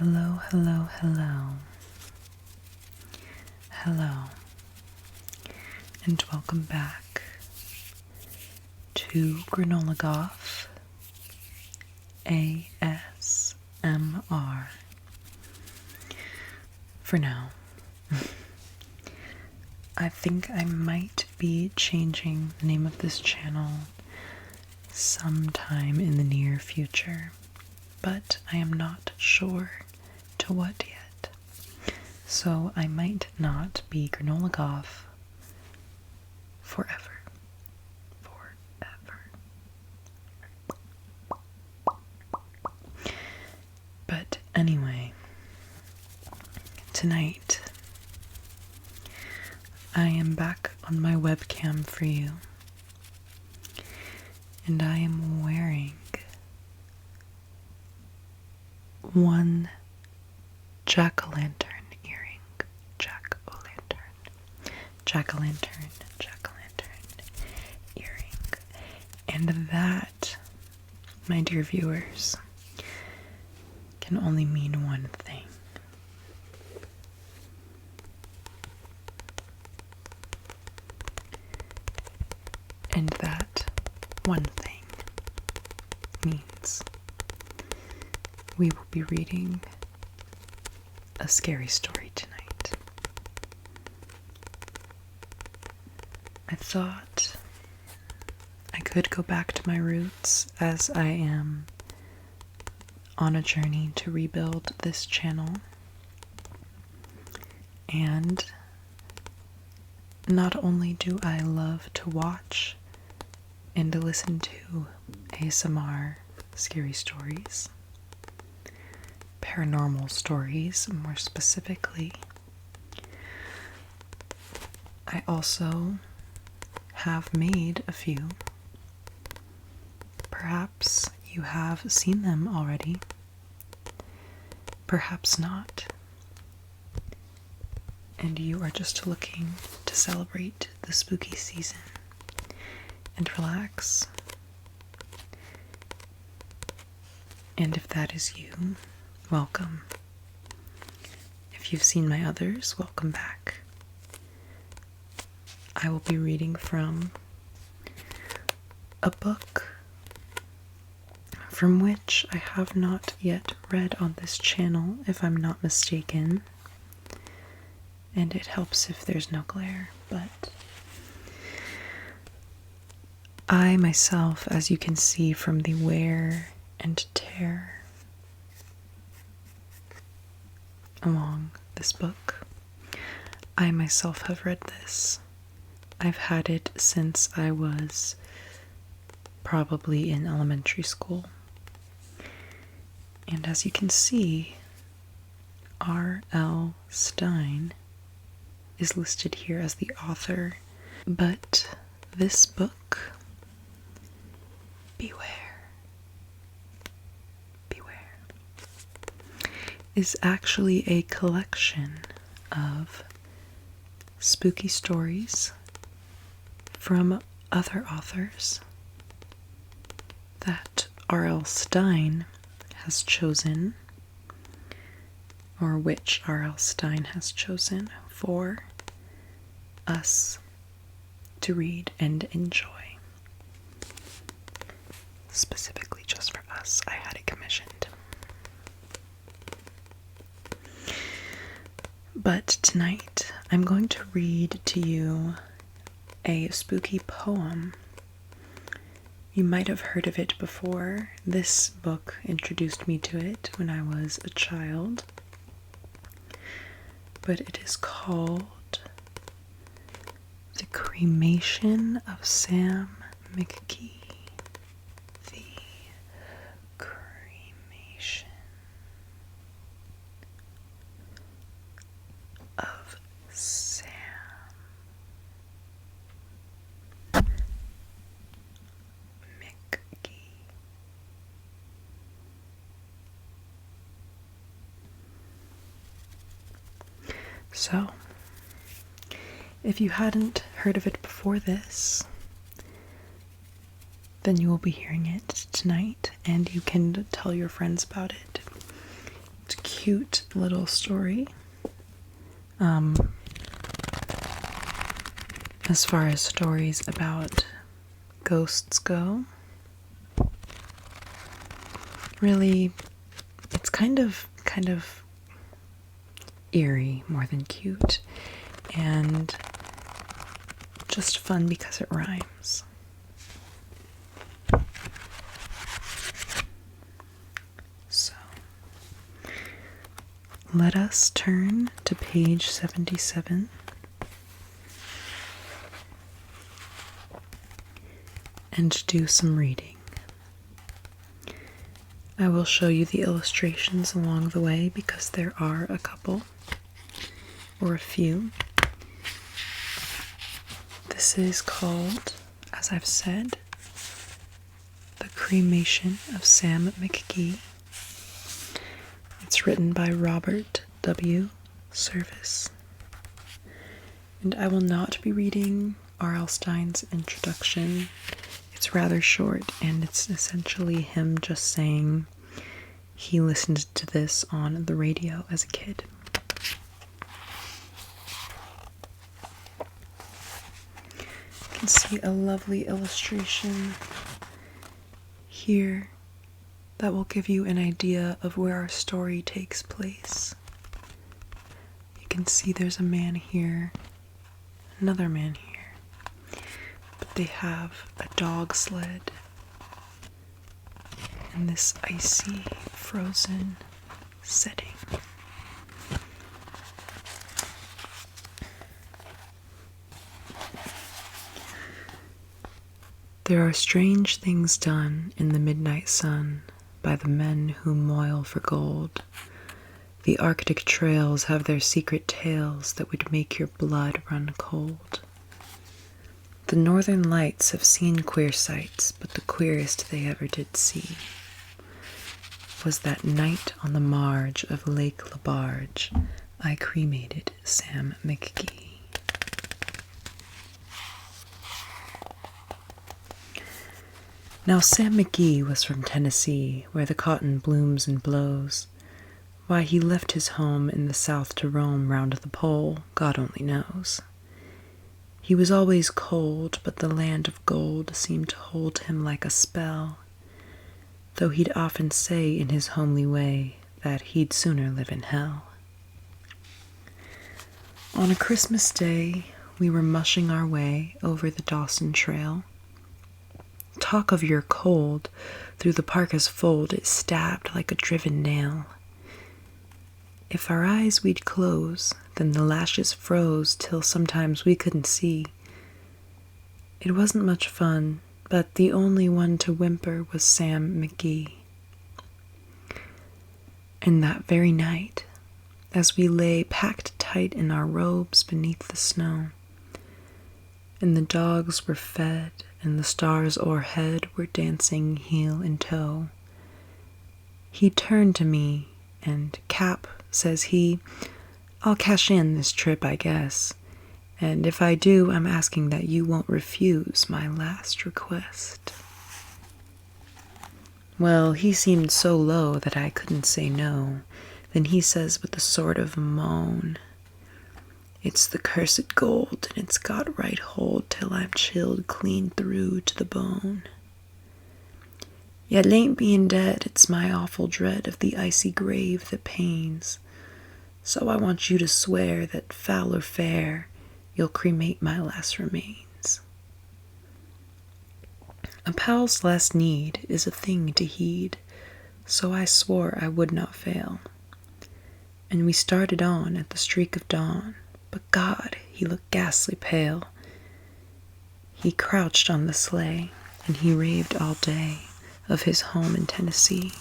Hello, hello, hello. Hello. And welcome back to Granola Goth ASMR. For now. I think I might be changing the name of this channel sometime in the near future, but I am not sure to what yet. So I might not be Granola Goth forever. But anyway, tonight I am back on my webcam for you, and I am wearing one jack-o'-lantern earring. Jack-o'-lantern earring. And that, my dear viewers, can only mean one thing. And that one thing means we will be reading a scary story tonight. I thought I could go back to my roots, as I am on a journey to rebuild this channel. And not only do I love to watch and to listen to ASMR scary stories, paranormal stories more specifically, I also have made a few. Perhaps you have seen them already, perhaps not, and you are just looking to celebrate the spooky season and relax. And if that is you, welcome. If you've seen my others, welcome back. I will be reading from a book from which I have not yet read on this channel, if I'm not mistaken. And it helps if there's no glare, but I myself, as you can see from the wear and tear along this book, I myself have read this. I've had it since I was probably in elementary school. And as you can see, R.L. Stine is listed here as the author, but this book, beware, is actually a collection of spooky stories from other authors that R.L. Stine has chosen, or which R.L. Stine has chosen for us to read and enjoy. Specifically just for us, I had it commissioned. But tonight, I'm going to read to you a spooky poem. You might have heard of it before. This book introduced me to it when I was a child. But it is called The Cremation of Sam McGee. The Cremation of Sam McGee. So, if you hadn't heard of it before this, then you will be hearing it tonight, and you can tell your friends about it. It's cute little story. As far as stories about ghosts go, really, it's kind of eerie more than cute, and just fun because it rhymes. So, let us turn to page 77. And do some reading. I will show you the illustrations along the way because there are a couple or a few. This is called, as I've said, The Cremation of Sam McGee. It's written by Robert W. Service. And I will not be reading R.L. Stine's introduction. It's rather short, and it's essentially him just saying he listened to this on the radio as a kid. You can see a lovely illustration here that will give you an idea of where our story takes place. You can see there's a man here, another man here. But they have a dog sled in this icy, frozen setting. There are strange things done in the midnight sun by the men who moil for gold. The Arctic trails have their secret tales that would make your blood run cold. The northern lights have seen queer sights, but the queerest they ever did see was that night on the marge of Lake Labarge I cremated Sam McGee. Now Sam McGee was from Tennessee, where the cotton blooms and blows. Why he left his home in the south to roam round the pole, God only knows. He was always cold, but the land of gold seemed to hold him like a spell, though he'd often say in his homely way that he'd sooner live in hell. On a Christmas day, we were mushing our way over the Dawson Trail. Talk of your cold, through the parka's fold it stabbed like a driven nail. If our eyes we'd close, then the lashes froze till sometimes we couldn't see. It wasn't much fun, but the only one to whimper was Sam McGee. And that very night, as we lay packed tight in our robes beneath the snow, and the dogs were fed and the stars o'erhead were dancing heel and toe, he turned to me and, "Cap," says he, "I'll cash in this trip, I guess. And if I do, I'm asking that you won't refuse my last request." Well, he seemed so low that I couldn't say no. Then he says with a sort of moan, "It's the cursed gold, and it's got right hold till I'm chilled clean through to the bone. Yet it ain't being dead, it's my awful dread of the icy grave that pains. So I want you to swear that, foul or fair, you'll cremate my last remains." A pal's last need is a thing to heed, so I swore I would not fail. And we started on at the streak of dawn, but God, he looked ghastly pale. He crouched on the sleigh, and he raved all day of his home in Tennessee.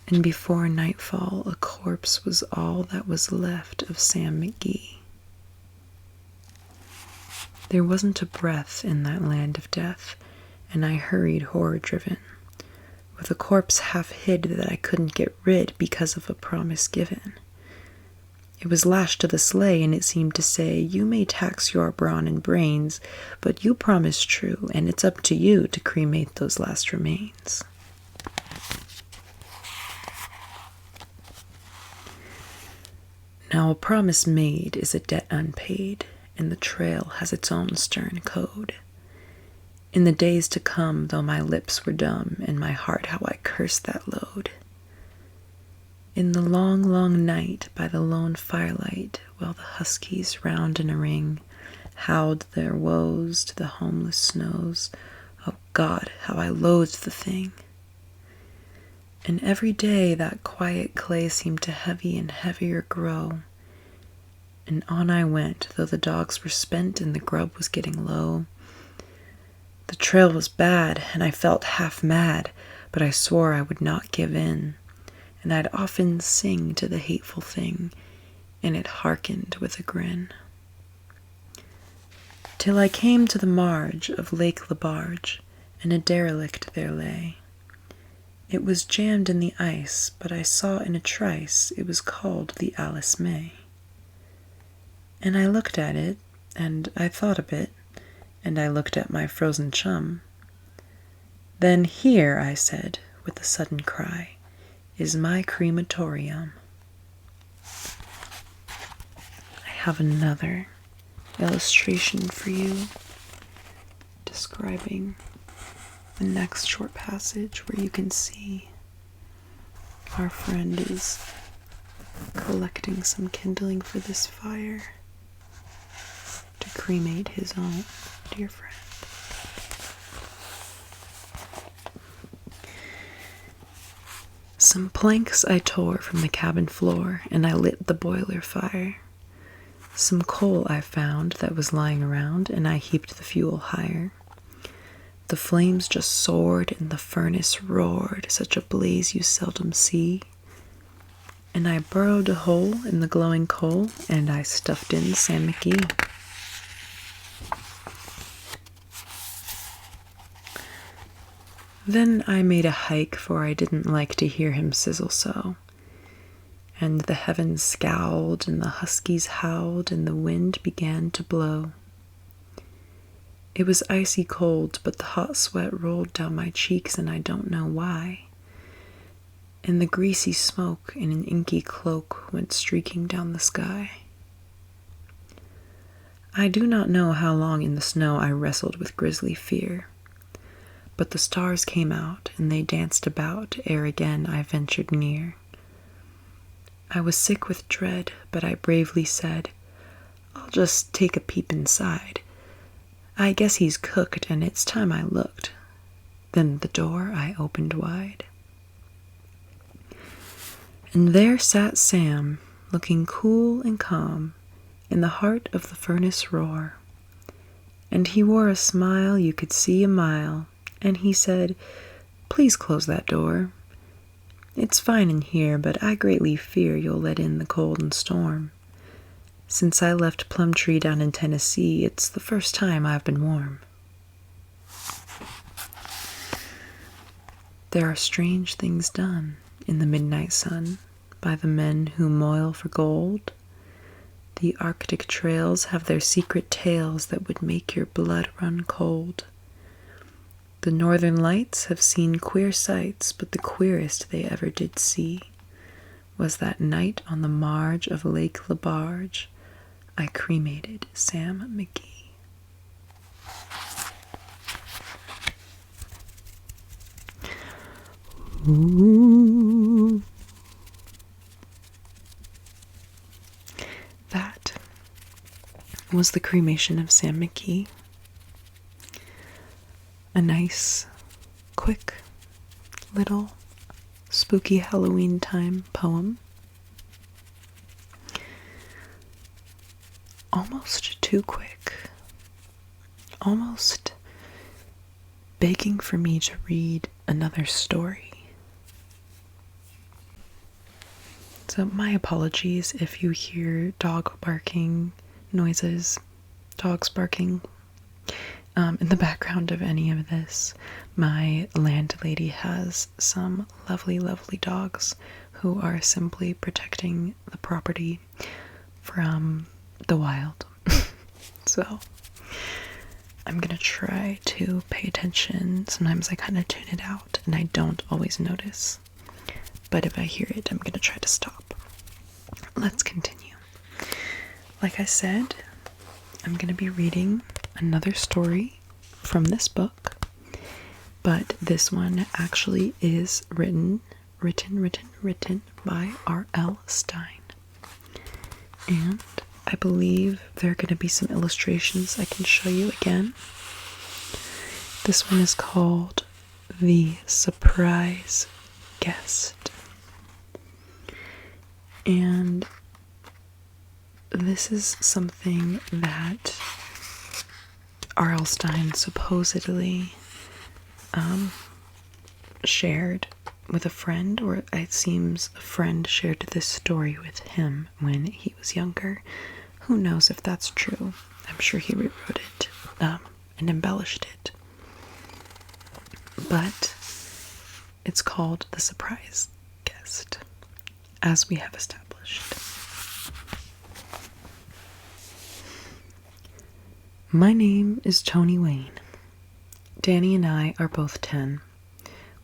And before nightfall, a corpse was all that was left of Sam McGee. There wasn't a breath in that land of death, and I hurried horror-driven, with a corpse half hid that I couldn't get rid because of a promise given. It was lashed to the sleigh, and it seemed to say, "You may tax your brawn and brains, but you promised true, and it's up to you to cremate those last remains." Now, a promise made is a debt unpaid, and the trail has its own stern code. In the days to come, though my lips were dumb, and my heart how I cursed that load. In the long, long night, by the lone firelight, while the huskies round in a ring howled their woes to the homeless snows, oh God, how I loathed the thing. And every day that quiet clay seemed to heavy and heavier grow, and on I went, though the dogs were spent and the grub was getting low. The trail was bad, and I felt half mad, but I swore I would not give in, and I'd often sing to the hateful thing, and it hearkened with a grin. Till I came to the marge of Lake Labarge, and a derelict there lay. It was jammed in the ice, but I saw in a trice it was called the Alice May. And I looked at it, and I thought a bit, and I looked at my frozen chum. Then here, I said, with a sudden cry, is my crematorium. I have another illustration for you describing the next short passage where you can see our friend is collecting some kindling for this fire to cremate his own dear friend. Some planks I tore from the cabin floor, and I lit the boiler fire. Some coal I found that was lying around, and I heaped the fuel higher. The flames just soared, and the furnace roared, such a blaze you seldom see. And I burrowed a hole in the glowing coal, and I stuffed in Sam McGee. Then I made a hike, for I didn't like to hear him sizzle so. And the heavens scowled, and the huskies howled, and the wind began to blow. It was icy cold, but the hot sweat rolled down my cheeks, and I don't know why. And the greasy smoke in an inky cloak went streaking down the sky. I do not know how long in the snow I wrestled with grisly fear. But the stars came out, and they danced about ere again I ventured near. I was sick with dread, but I bravely said, I'll just take a peep inside. I guess he's cooked, and it's time I looked. Then the door I opened wide. And there sat Sam, looking cool and calm, in the heart of the furnace roar. And he wore a smile you could see a mile, and he said, Please close that door. It's fine in here, but I greatly fear you'll let in the cold and storm. Since I left Plumtree down in Tennessee, it's the first time I've been warm. There are strange things done in the midnight sun by the men who moil for gold. The Arctic trails have their secret tales that would make your blood run cold. The northern lights have seen queer sights, but the queerest they ever did see was that night on the marge of Lake Labarge I cremated Sam McGee. Ooh. That was the cremation of Sam McGee. A nice, quick, little, spooky Halloween time poem. Almost too quick. Almost begging for me to read another story. So my apologies if you hear dog barking noises, dogs barking in the background of any of this. My landlady has some lovely, lovely dogs who are simply protecting the property from the wild. So I'm gonna try to pay attention. Sometimes I kind of tune it out and I don't always notice. But if I hear it, I'm gonna try to stop. Let's continue. like I said, I'm going to be reading another story from this book, but this one actually is written by R.L. Stine. And I believe there are going to be some illustrations I can show you again. This one is called The Surprise Guest. And this is something that R.L. Stine supposedly shared with a friend, or it seems a friend shared this story with him when he was younger. Who knows if that's true? I'm sure he rewrote it and embellished it. But it's called The Surprise Guest, as we have established. My name is Tony Wayne. Danny and I are both 10.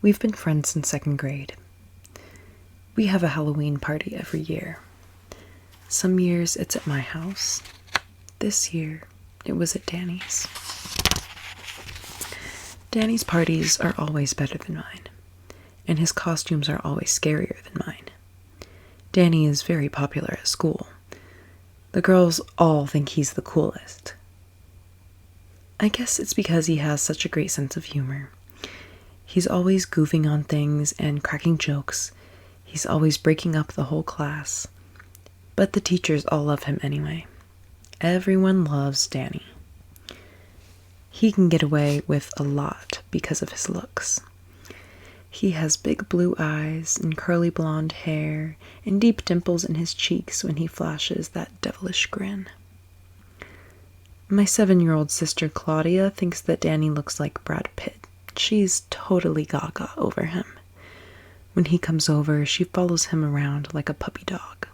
We've been friends since 2nd grade. We have a Halloween party every year. Some years it's at my house. This year it was at Danny's. Danny's parties are always better than mine, and his costumes are always scarier than mine. Danny is very popular at school. The girls all think he's the coolest. I guess it's because he has such a great sense of humor. He's always goofing on things and cracking jokes. He's always breaking up the whole class. But the teachers all love him anyway. Everyone loves Danny. He can get away with a lot because of his looks. He has big blue eyes and curly blonde hair and deep dimples in his cheeks when he flashes that devilish grin. My 7-year-old sister Claudia thinks that Danny looks like Brad Pitt. She's totally gaga over him. When he comes over, she follows him around like a puppy dog.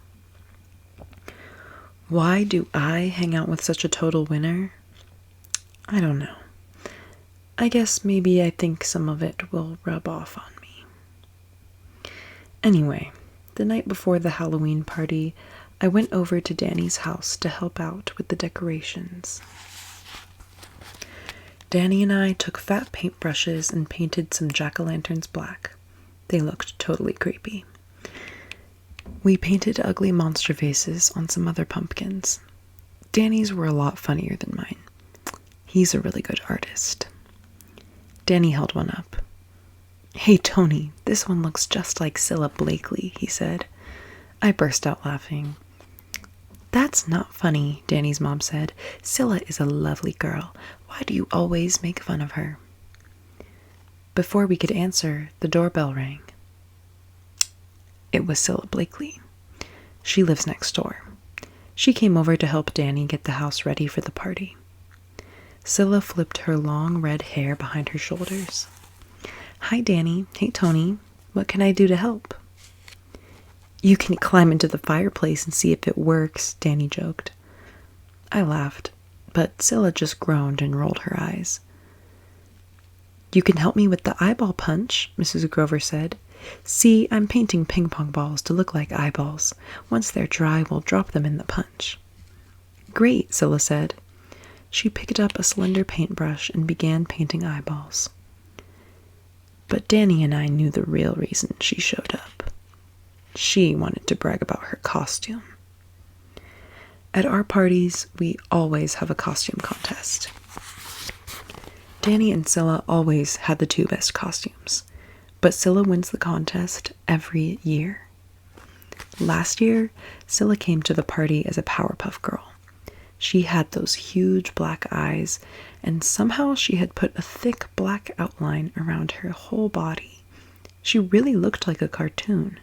Why do I hang out with such a total winner? I don't know. I guess maybe I think some of it will rub off on me. Anyway, the night before the Halloween party, I went over to Danny's house to help out with the decorations. Danny and I took fat paintbrushes and painted some jack-o'-lanterns black. They looked totally creepy. We painted ugly monster faces on some other pumpkins. Danny's were a lot funnier than mine. He's a really good artist. Danny held one up. "Hey, Tony, this one looks just like Cilla Blakely," he said. I burst out laughing. "That's not funny," Danny's mom said. "Cilla is a lovely girl. Why do you always make fun of her?" Before we could answer, the doorbell rang. It was Cilla Blakely. She lives next door. She came over to help Danny get the house ready for the party. Cilla flipped her long red hair behind her shoulders. "Hi, Danny. Hey, Tony. What can I do to help?" "You can climb into the fireplace and see if it works," Danny joked. I laughed, but Cilla just groaned and rolled her eyes. "You can help me with the eyeball punch," Mrs. Grover said. "See, I'm painting ping-pong balls to look like eyeballs. Once they're dry, we'll drop them in the punch." "Great," Cilla said. She picked up a slender paintbrush and began painting eyeballs. But Danny and I knew the real reason she showed up. She wanted to brag about her costume. At our parties, we always have a costume contest. Danny and Cilla always had the 2 best costumes, but Cilla wins the contest every year. Last year, Cilla came to the party as a Powerpuff Girl. She had those huge black eyes, and somehow she had put a thick black outline around her whole body. She really looked like a cartoon.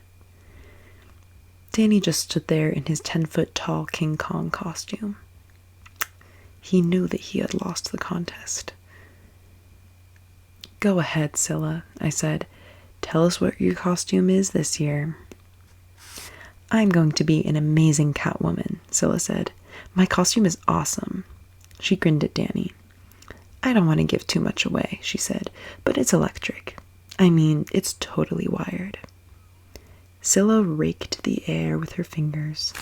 Danny just stood there in his 10-foot-tall King Kong costume. He knew that he had lost the contest. "Go ahead, Cilla," I said. "Tell us what your costume is this year." "I'm going to be an amazing Catwoman," Cilla said. "My costume is awesome." She grinned at Danny. "I don't want to give too much away," she said, "but it's electric. I mean, it's totally wired." Cilla raked the air with her fingers.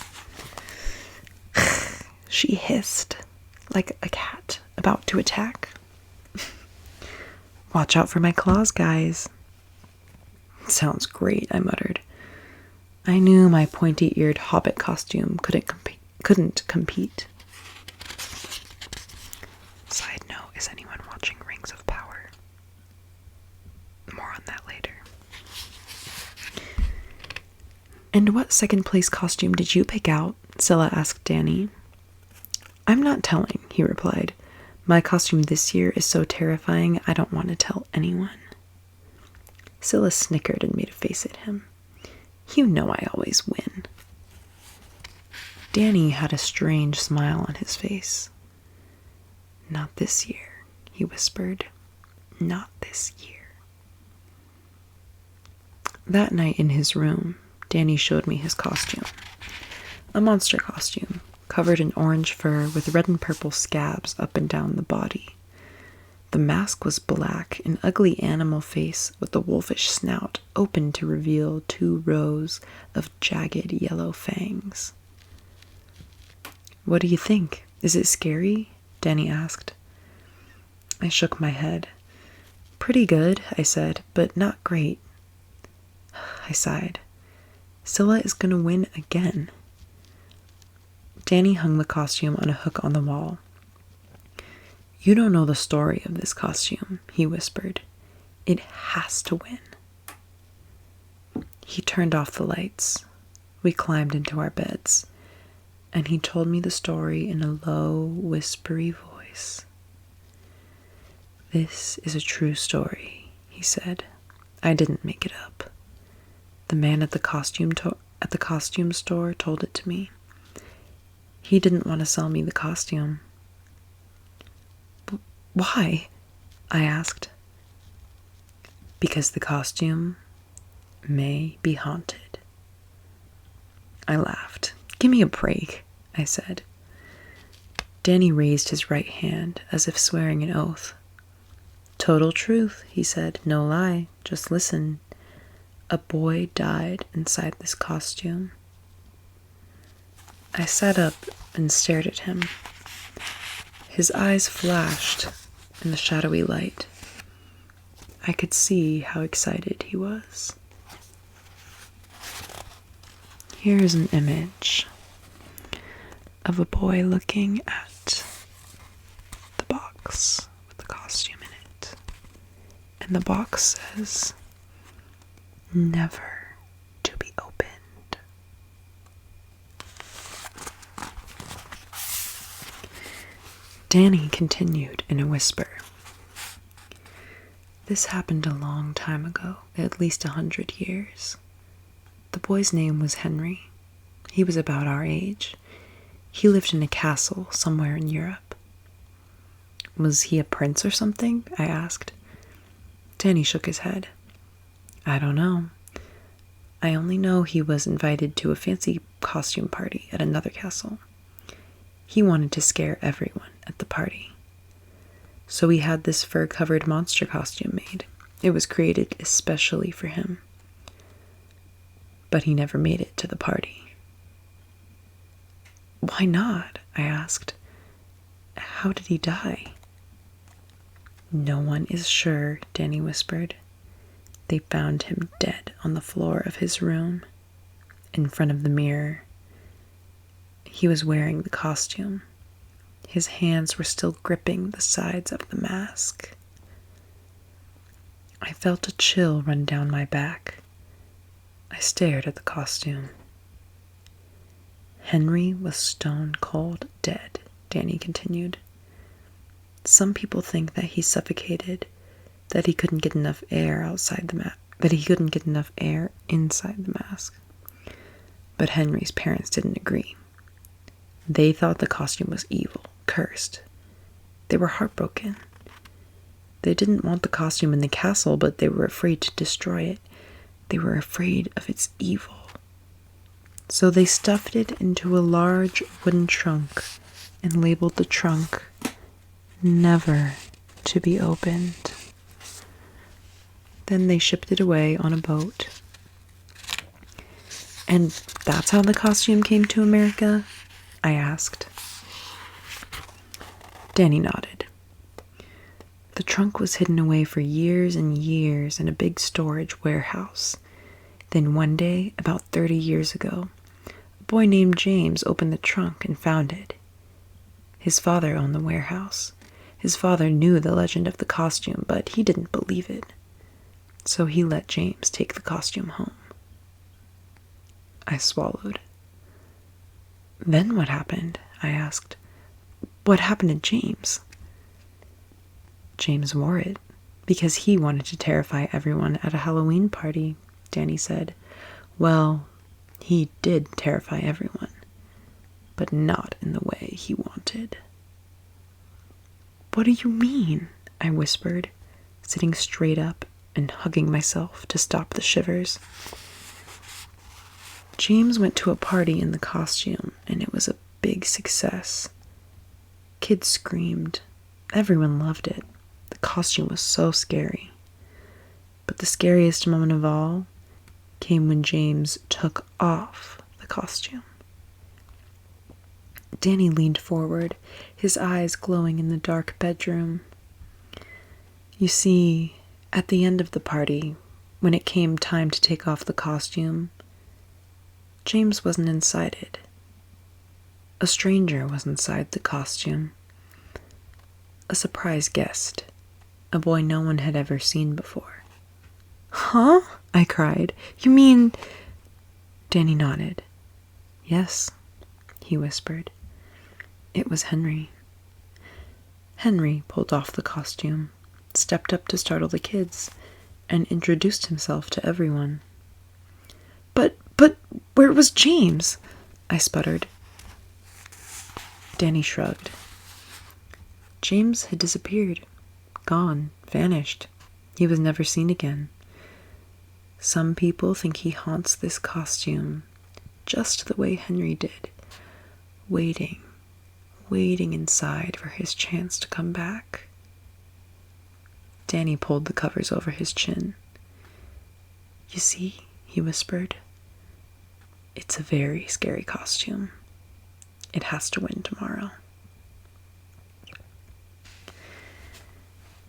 she hissed, like a cat about to attack. Watch out for my claws, guys. Sounds great, I muttered. I knew my pointy-eared hobbit costume couldn't compete. Side note, is anyone watching Rings of Power? More on that later. And what second place costume did you pick out? Scylla asked Danny. I'm not telling, he replied. My costume this year is so terrifying I don't want to tell anyone. Scylla snickered and made a face at him. You know I always win. Danny had a strange smile on his face. Not this year, he whispered. Not this year. That night in his room, Danny showed me his costume. A monster costume, covered in orange fur with red and purple scabs up and down the body. The mask was black, an ugly animal face with a wolfish snout open to reveal 2 rows of jagged yellow fangs. What do you think? Is it scary? Danny asked. I shook my head. Pretty good, I said, but not great. I sighed. Scylla is going to win again. Danny hung the costume on a hook on the wall. You don't know the story of this costume, he whispered. It has to win. He turned off the lights. We climbed into our beds, and he told me the story in a low, whispery voice. This is a true story, he said. I didn't make it up. The man at the costume store told it to me. He didn't want to sell me the costume. Why? I asked. Because the costume may be haunted. I laughed. Give me a break, I said. Danny raised his right hand as if swearing an oath. Total truth, he said. No lie. Just listen. A boy died inside this costume. I sat up and stared at him. His eyes flashed in the shadowy light. I could see how excited he was. Here is an image of a boy looking at the box with the costume in it. And the box says, never to be opened. Danny continued in a whisper. This happened a long time ago, at least 100 years. The boy's name was Henry. He was about our age. He lived in a castle somewhere in Europe. Was he a prince or something? I asked. Danny shook his head. I don't know. I only know he was invited to a fancy costume party at another castle. He wanted to scare everyone at the party. So he had this fur-covered monster costume made. It was created especially for him. But he never made it to the party. Why not? I asked. How did he die? No one is sure, Danny whispered. They found him dead on the floor of his room, in front of the mirror. He was wearing the costume. His hands were still gripping the sides of the mask. I felt a chill run down my back. I stared at the costume. Henry was stone cold dead, Danny continued. Some people think that he suffocated, that he couldn't get enough air outside the mask, that he couldn't get enough air inside the mask. But Henry's parents didn't agree. They thought the costume was evil, cursed. They were heartbroken. They didn't want the costume in the castle, but they were afraid to destroy it. They were afraid of its evil. So they stuffed it into a large wooden trunk and labeled the trunk never to be opened. Then they shipped it away on a boat. And that's how the costume came to America? I asked. Danny nodded. The trunk was hidden away for years and years in a big storage warehouse. Then one day, about 30 years ago, a boy named James opened the trunk and found it. His father owned the warehouse. His father knew the legend of the costume, but he didn't believe it. So he let James take the costume home. I swallowed. Then what happened? I asked. What happened to James? James wore it because he wanted to terrify everyone at a Halloween party, Danny said. Well, he did terrify everyone, but not in the way he wanted. What do you mean? I whispered, sitting straight up and hugging myself to stop the shivers. James went to a party in the costume, and it was a big success. Kids screamed. Everyone loved it. The costume was so scary. But the scariest moment of all came when James took off the costume. Danny leaned forward, his eyes glowing in the dark bedroom. You see, at the end of the party, when it came time to take off the costume, James wasn't inside it. A stranger was inside the costume. A surprise guest. A boy no one had ever seen before. Huh? I cried. You mean... Danny nodded. Yes, he whispered. It was Henry. Henry pulled off the costume, stepped up to startle the kids, and introduced himself to everyone. But where was James? I sputtered. Danny shrugged. James had disappeared. Gone. Vanished. He was never seen again. Some people think he haunts this costume just the way Henry did, waiting inside for his chance to come back. Danny pulled the covers over his chin. You see, he whispered, it's a very scary costume. It has to win tomorrow.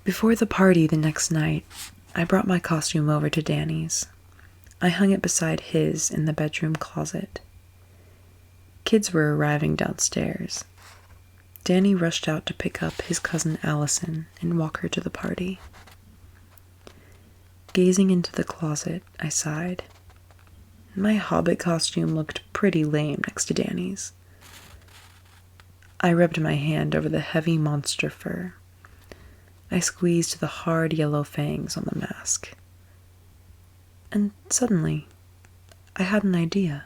Before the party the next night, I brought my costume over to Danny's. I hung it beside his in the bedroom closet. Kids were arriving downstairs. Danny rushed out to pick up his cousin Allison and walk her to the party. Gazing into the closet, I sighed. My hobbit costume looked pretty lame next to Danny's. I rubbed my hand over the heavy monster fur. I squeezed the hard yellow fangs on the mask. And suddenly, I had an idea.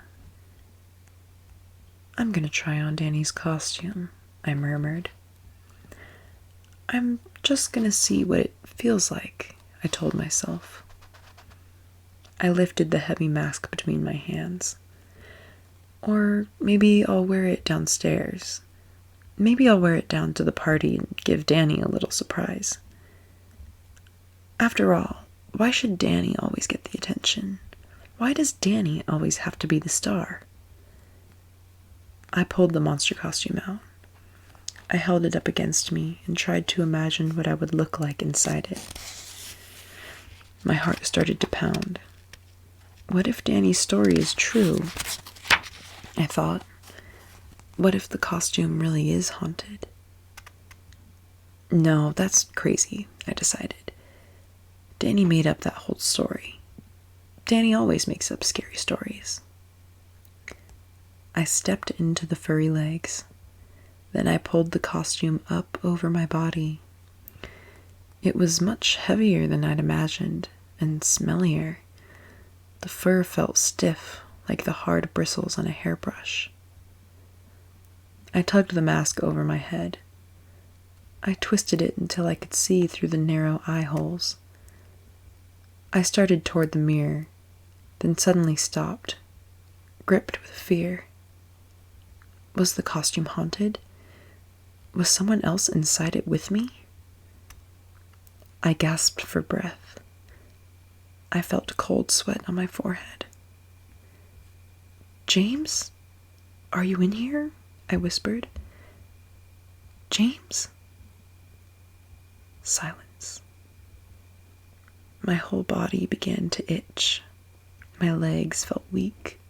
I'm going to try on Danny's costume, I murmured. I'm just going to see what it feels like, I told myself. I lifted the heavy mask between my hands. Or maybe I'll wear it downstairs. Maybe I'll wear it down to the party and give Danny a little surprise. After all, why should Danny always get the attention? Why does Danny always have to be the star? I pulled the monster costume out. I held it up against me and tried to imagine what I would look like inside it. My heart started to pound. What if Danny's story is true? I thought. What if the costume really is haunted? No, that's crazy, I decided. Danny made up that whole story. Danny always makes up scary stories. I stepped into the furry legs. Then I pulled the costume up over my body. It was much heavier than I'd imagined, and smellier. The fur felt stiff, like the hard bristles on a hairbrush. I tugged the mask over my head. I twisted it until I could see through the narrow eye holes. I started toward the mirror, then suddenly stopped, gripped with fear. Was the costume haunted? Was someone else inside it with me? I gasped for breath. I felt cold sweat on my forehead. James? Are you in here? I whispered. James? Silence. My whole body began to itch. My legs felt weak.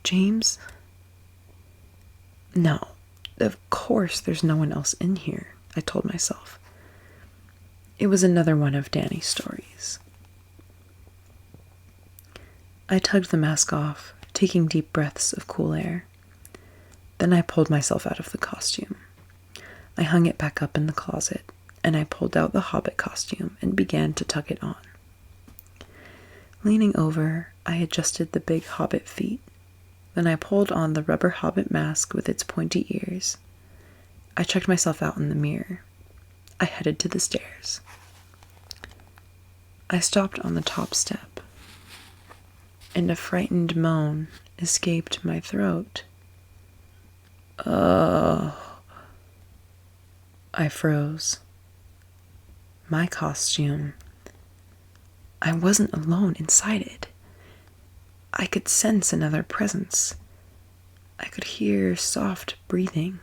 James? No, of course there's no one else in here, I told myself. It was another one of Danny's stories. I tugged the mask off, taking deep breaths of cool air. Then I pulled myself out of the costume. I hung it back up in the closet, and I pulled out the hobbit costume and began to tug it on. Leaning over, I adjusted the big hobbit feet. Then I pulled on the rubber hobbit mask with its pointy ears. I checked myself out in the mirror. I headed to the stairs. I stopped on the top step, and a frightened moan escaped my throat. I froze. My costume. I wasn't alone inside it. I could sense another presence. I could hear soft breathing.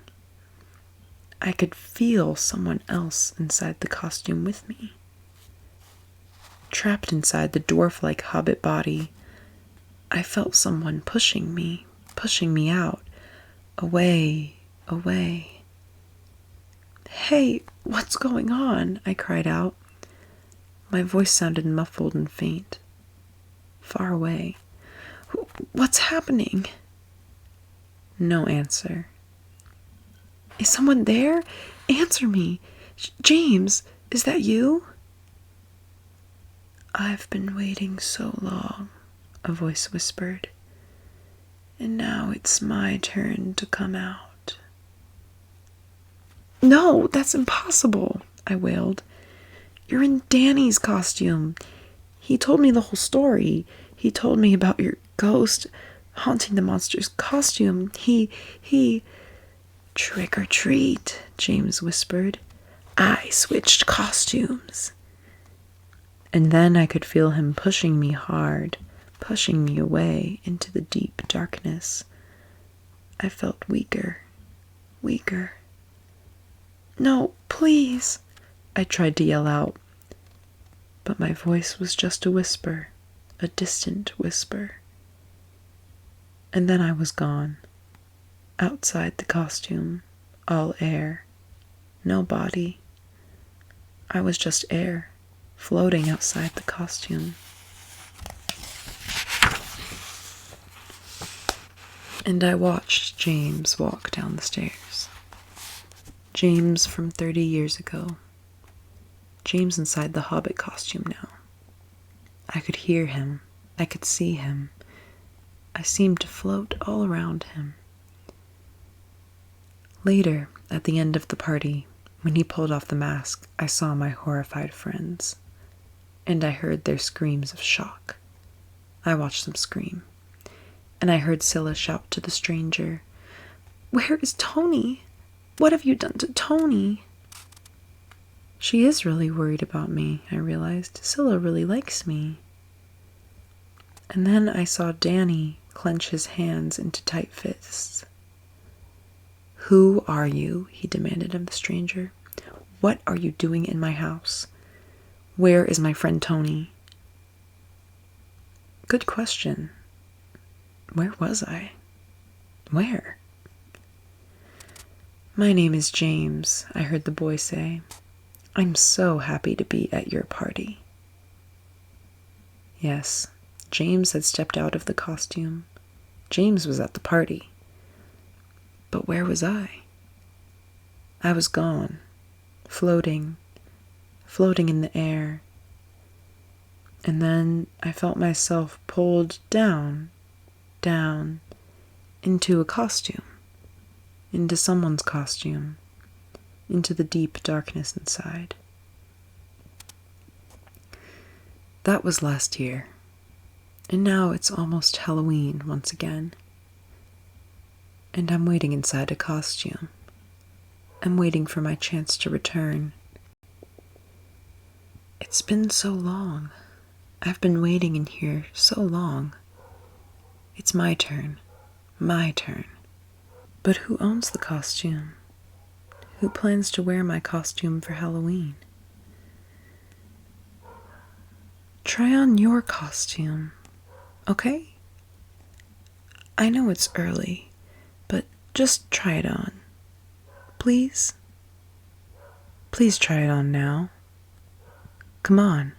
I could feel someone else inside the costume with me. Trapped inside the dwarf-like hobbit body, I felt someone pushing me out, away, away. "Hey, what's going on?" I cried out. My voice sounded muffled and faint. Far away. "What's happening?" No answer. "Is someone there? Answer me. James, is that you?" "I've been waiting so long," a voice whispered. "And now it's my turn to come out." "No, that's impossible," I wailed. "You're in Danny's costume. He told me the whole story. He told me about your ghost haunting the monster's costume. He... "Trick or treat," James whispered. "I switched costumes." And then I could feel him pushing me hard, pushing me away into the deep darkness. I felt weaker, weaker. "No, please," I tried to yell out. But my voice was just a whisper, a distant whisper. And then I was gone, outside the costume, all air, no body. I was just air, floating outside the costume. And I watched James walk down the stairs. James from 30 years ago. James inside the hobbit costume now. I could hear him. I could see him. I seemed to float all around him. Later, at the end of the party, when he pulled off the mask, I saw my horrified friends. And I heard their screams of shock. I watched them scream. And I heard Scylla shout to the stranger, "Where is Tony? What have you done to Tony?" She is really worried about me, I realized. Scylla really likes me. And then I saw Danny clench his hands into tight fists. "Who are you?" he demanded of the stranger. "What are you doing in my house? Where is my friend Tony?" Good question. Where was I? Where? "My name is James," I heard the boy say. "I'm so happy to be at your party." Yes, James had stepped out of the costume. James was at the party. But where was I? I was gone, floating in the air. And then I felt myself pulled down, into a costume, into someone's costume, into the deep darkness inside. That was last year, and now it's almost Halloween once again. And I'm waiting inside a costume. I'm waiting for my chance to return. It's been so long. I've been waiting in here so long. It's my turn. My turn. But who owns the costume? Who plans to wear my costume for Halloween? Try on your costume, okay? I know it's early, but just try it on. Please? Please try it on now. Come on.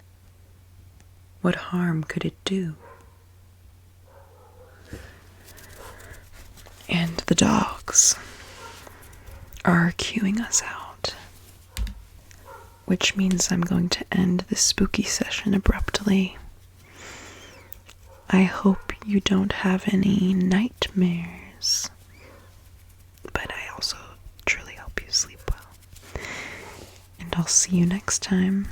What harm could it do? And the dogs are cueing us out, which means I'm going to end this spooky session abruptly. I hope you don't have any nightmares, but I also truly hope you sleep well. And I'll see you next time.